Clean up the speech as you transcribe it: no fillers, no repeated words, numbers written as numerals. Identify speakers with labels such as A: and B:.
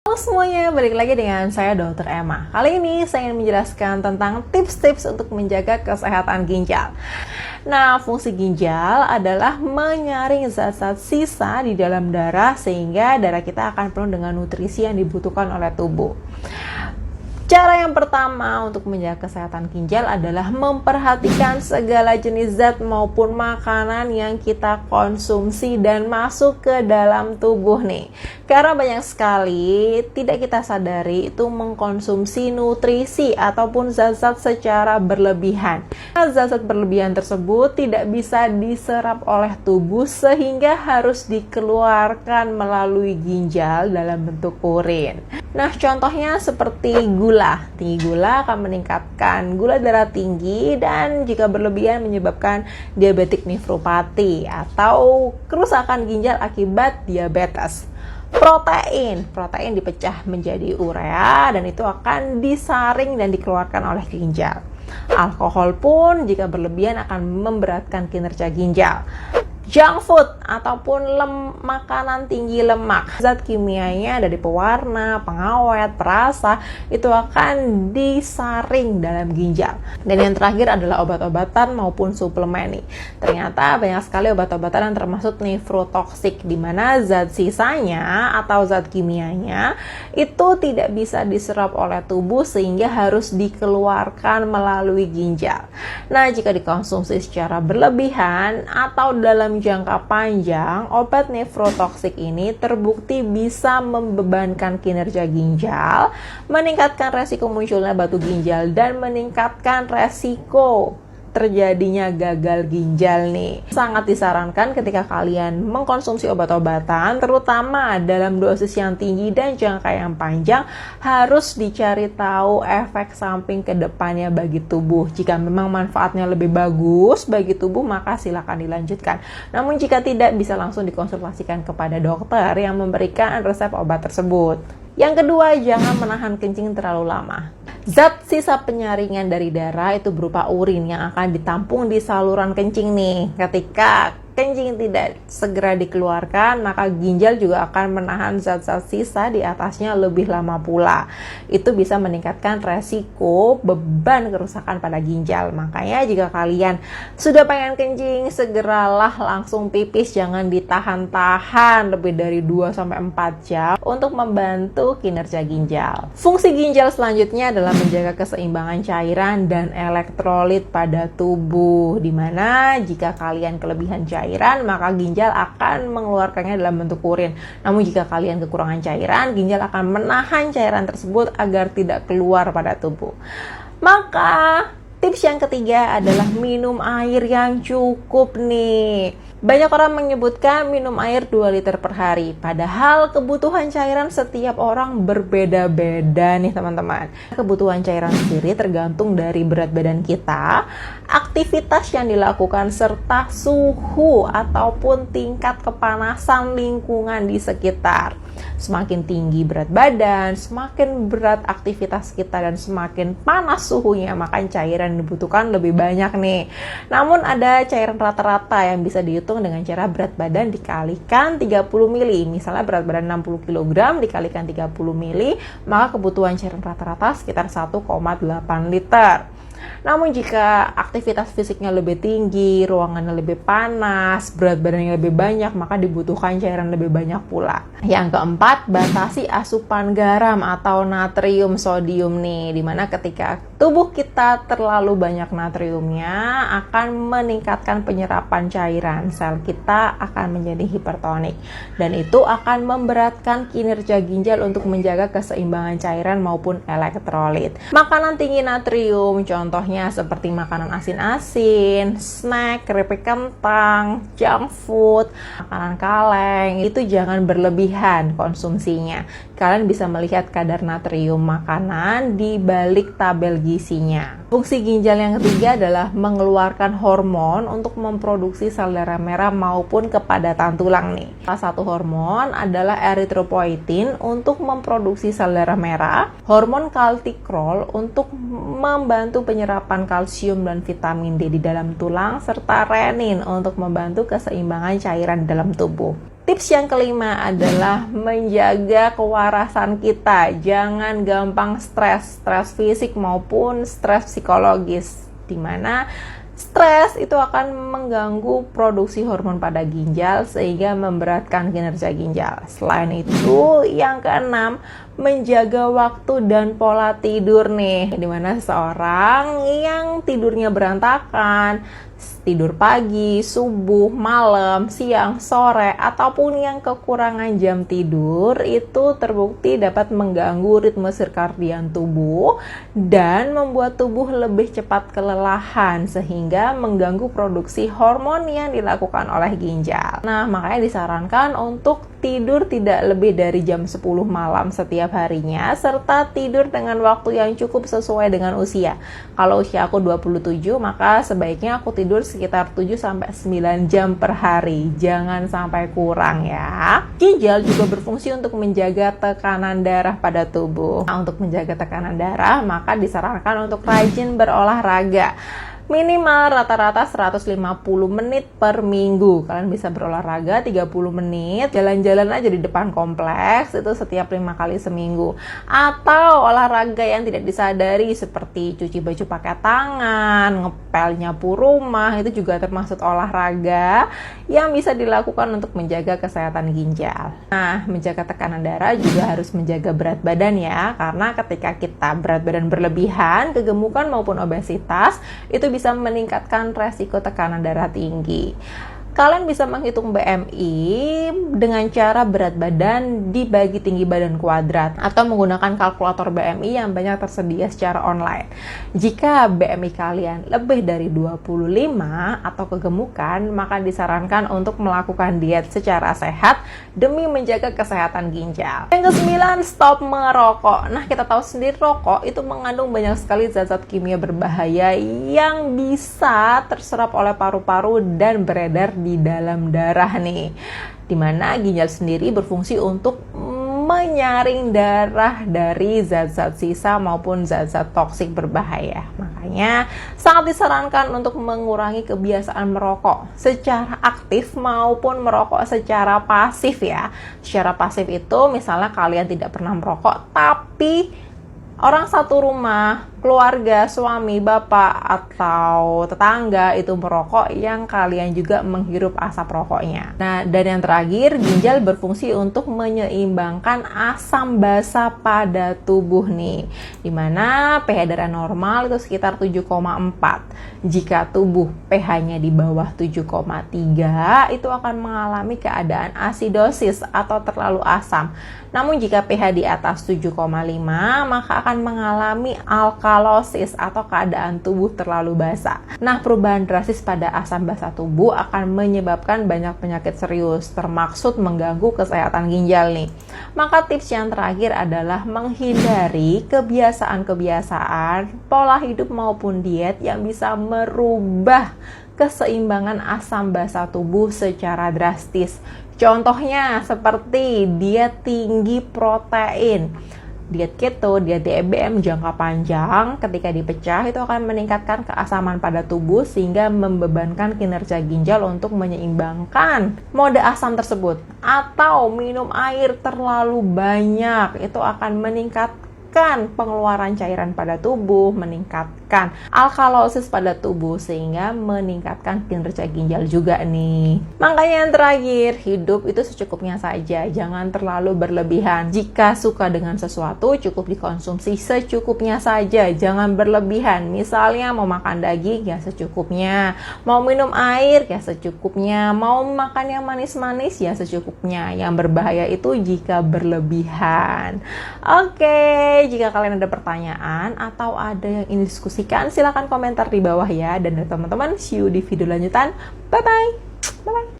A: Halo semuanya, balik lagi dengan saya Dr. Emma. Kali ini saya ingin menjelaskan tentang tips-tips untuk menjaga kesehatan ginjal. Nah, fungsi ginjal adalah menyaring zat-zat sisa di dalam darah sehingga darah kita akan penuh dengan nutrisi yang dibutuhkan oleh tubuh. Cara yang pertama untuk menjaga kesehatan ginjal adalah memperhatikan segala jenis zat maupun makanan yang kita konsumsi dan masuk ke dalam tubuh nih. Karena banyak sekali tidak kita sadari itu mengkonsumsi nutrisi ataupun zat-zat secara berlebihan. Zat-zat berlebihan tersebut tidak bisa diserap oleh tubuh sehingga harus dikeluarkan melalui ginjal dalam bentuk urin. Nah, contohnya seperti gula. Tinggi gula akan meningkatkan gula darah tinggi dan jika berlebihan menyebabkan diabetik nefropati atau kerusakan ginjal akibat diabetes. Protein dipecah menjadi urea dan itu akan disaring dan dikeluarkan oleh ginjal. Alkohol pun jika berlebihan akan memberatkan kinerja ginjal. Junk food ataupun makanan tinggi lemak, zat kimianya dari pewarna, pengawet, perasa itu akan disaring dalam ginjal. Dan yang terakhir adalah obat-obatan maupun suplemen nih. Ternyata banyak sekali obat-obatan yang termasuk nefrotoksik di mana zat sisanya atau zat kimianya itu tidak bisa diserap oleh tubuh sehingga harus dikeluarkan melalui ginjal. Nah, jika dikonsumsi secara berlebihan atau dalam jangka panjang, obat nefrotoksik ini terbukti bisa membebankan kinerja ginjal, meningkatkan resiko munculnya batu ginjal, dan meningkatkan resiko terjadinya gagal ginjal nih. Sangat disarankan ketika kalian mengkonsumsi obat-obatan, terutama dalam dosis yang tinggi dan jangka yang panjang, harus dicari tahu efek samping ke depannya bagi tubuh. Jika memang manfaatnya lebih bagus bagi tubuh, maka silakan dilanjutkan. Namun jika tidak, bisa langsung dikonsultasikan kepada dokter yang memberikan resep obat tersebut. Yang kedua, jangan menahan kencing terlalu lama. Zat sisa penyaringan dari darah itu berupa urin yang akan ditampung di saluran kencing nih. Ketika kencing tidak segera dikeluarkan, maka ginjal juga akan menahan zat-zat sisa di atasnya lebih lama pula. Itu bisa meningkatkan resiko beban kerusakan pada ginjal. Makanya jika kalian sudah pengen kencing, segeralah langsung pipis, jangan ditahan-tahan lebih dari 2-4 jam untuk membantu kinerja ginjal. Fungsi ginjal selanjutnya adalah menjaga keseimbangan cairan dan elektrolit pada tubuh, dimana jika kalian kelebihan cairan, maka ginjal akan mengeluarkannya dalam bentuk urin. Namun jika kalian kekurangan cairan, ginjal akan menahan cairan tersebut agar tidak keluar pada tubuh. Maka tips yang ketiga adalah minum air yang cukup nih. Banyak orang menyebutkan minum air 2 liter per hari, padahal kebutuhan cairan setiap orang berbeda-beda nih teman-teman. Kebutuhan cairan sendiri tergantung dari berat badan kita, aktivitas yang dilakukan, serta suhu ataupun tingkat kepanasan lingkungan di sekitar. Semakin tinggi berat badan, semakin berat aktivitas kita dan semakin panas suhunya, maka cairan yang dibutuhkan lebih banyak nih. Namun ada cairan rata-rata yang bisa dihitung dengan cara berat badan dikalikan 30 mili. Misalnya berat badan 60 kg dikalikan 30 mili, maka kebutuhan cairan rata-rata sekitar 1,8 liter. Namun jika aktivitas fisiknya lebih tinggi, ruangannya lebih panas, berat badannya lebih banyak, maka dibutuhkan cairan lebih banyak pula. Yang keempat, batasi asupan garam atau natrium sodium nih, dimana ketika tubuh kita terlalu banyak natriumnya akan meningkatkan penyerapan cairan, sel kita akan menjadi hipertonik dan itu akan memberatkan kinerja ginjal untuk menjaga keseimbangan cairan maupun elektrolit. Makanan tinggi natrium, contohnya seperti makanan asin-asin, snack, keripik kentang, junk food, makanan kaleng, itu jangan berlebihan konsumsinya. Kalian bisa melihat kadar natrium makanan di balik tabel gizinya. Fungsi ginjal yang ketiga adalah mengeluarkan hormon untuk memproduksi sel darah merah maupun kepadatan tulang nih. Salah satu hormon adalah eritropoietin untuk memproduksi sel darah merah, hormon calcikrol untuk membantu penyerapan kalsium dan vitamin D di dalam tulang, serta renin untuk membantu keseimbangan cairan dalam tubuh. Tips yang kelima adalah menjaga kewarasan kita. Jangan gampang stres fisik maupun stres psikologis, dimana stres itu akan mengganggu produksi hormon pada ginjal sehingga memberatkan kinerja ginjal. Selain itu, yang keenam, menjaga waktu dan pola tidur nih, dimana seseorang yang tidurnya berantakan, tidur pagi, subuh, malam, siang, sore, ataupun yang kekurangan jam tidur itu terbukti dapat mengganggu ritme sirkadian tubuh dan membuat tubuh lebih cepat kelelahan sehingga mengganggu produksi hormon yang dilakukan oleh ginjal. Nah, makanya disarankan untuk tidur tidak lebih dari jam 10 malam setiap harinya, serta tidur dengan waktu yang cukup sesuai dengan usia. Kalau usia aku 27, maka sebaiknya aku tidur sekitar 7-9 jam per hari. Jangan sampai kurang ya. Ginjal juga berfungsi untuk menjaga tekanan darah pada tubuh. Nah, untuk menjaga tekanan darah, maka disarankan untuk rajin berolahraga. Minimal rata-rata 150 menit per minggu. Kalian bisa berolahraga 30 menit, jalan-jalan aja di depan kompleks, itu setiap 5 kali seminggu. Atau olahraga yang tidak disadari seperti cuci baju pakai tangan, ngepel, nyapu rumah, itu juga termasuk olahraga yang bisa dilakukan untuk menjaga kesehatan ginjal. Nah, menjaga tekanan darah juga harus menjaga berat badan ya, karena ketika kita berat badan berlebihan, kegemukan maupun obesitas, itu bisa meningkatkan resiko tekanan darah tinggi. Kalian bisa menghitung BMI dengan cara berat badan dibagi tinggi badan kuadrat atau menggunakan kalkulator BMI yang banyak tersedia secara online. Jika BMI kalian lebih dari 25 atau kegemukan, maka disarankan untuk melakukan diet secara sehat demi menjaga kesehatan ginjal. Yang ke-9, stop merokok. Nah, kita tahu sendiri rokok itu mengandung banyak sekali zat-zat kimia berbahaya yang bisa terserap oleh paru-paru dan beredar di dalam darah nih, dimana ginjal sendiri berfungsi untuk menyaring darah dari zat-zat sisa maupun zat-zat toksik berbahaya. Makanya sangat disarankan untuk mengurangi kebiasaan merokok secara aktif maupun merokok secara pasif ya. Secara pasif itu misalnya kalian tidak pernah merokok tapi orang satu rumah, keluarga, suami, bapak, atau tetangga itu merokok yang kalian juga menghirup asap rokoknya. Nah, dan yang terakhir, ginjal berfungsi untuk menyeimbangkan asam basa pada tubuh nih, dimana pH darah normal itu sekitar 7,4. Jika tubuh pH-nya di bawah 7,3, itu akan mengalami keadaan asidosis atau terlalu asam. Namun jika pH di atas 7,5, maka akan mengalami alkalosis atau keadaan tubuh terlalu basa. Nah, perubahan drastis pada asam basa tubuh akan menyebabkan banyak penyakit serius, termaksud mengganggu kesehatan ginjal nih. Maka tips yang terakhir adalah menghindari kebiasaan-kebiasaan, pola hidup maupun diet yang bisa merubah keseimbangan asam basa tubuh secara drastis. Contohnya seperti diet tinggi protein, diet keto, diet DBM jangka panjang ketika dipecah itu akan meningkatkan keasaman pada tubuh sehingga membebankan kinerja ginjal untuk menyeimbangkan mode asam tersebut. Atau minum air terlalu banyak itu akan meningkatkan pengeluaran cairan pada tubuh, meningkatkan alkalosis pada tubuh sehingga meningkatkan kinerja ginjal juga nih. Makanya yang terakhir, hidup itu secukupnya saja, jangan terlalu berlebihan. Jika suka dengan sesuatu, cukup dikonsumsi secukupnya saja, jangan berlebihan. Misalnya mau makan daging ya secukupnya, mau minum air ya secukupnya, mau makan yang manis-manis ya secukupnya. Yang berbahaya itu jika berlebihan. Oke, jika kalian ada pertanyaan atau ada yang ingin diskusikan, silahkan komentar di bawah ya. Dan teman-teman, see you di video lanjutan. Bye-bye. Bye-bye.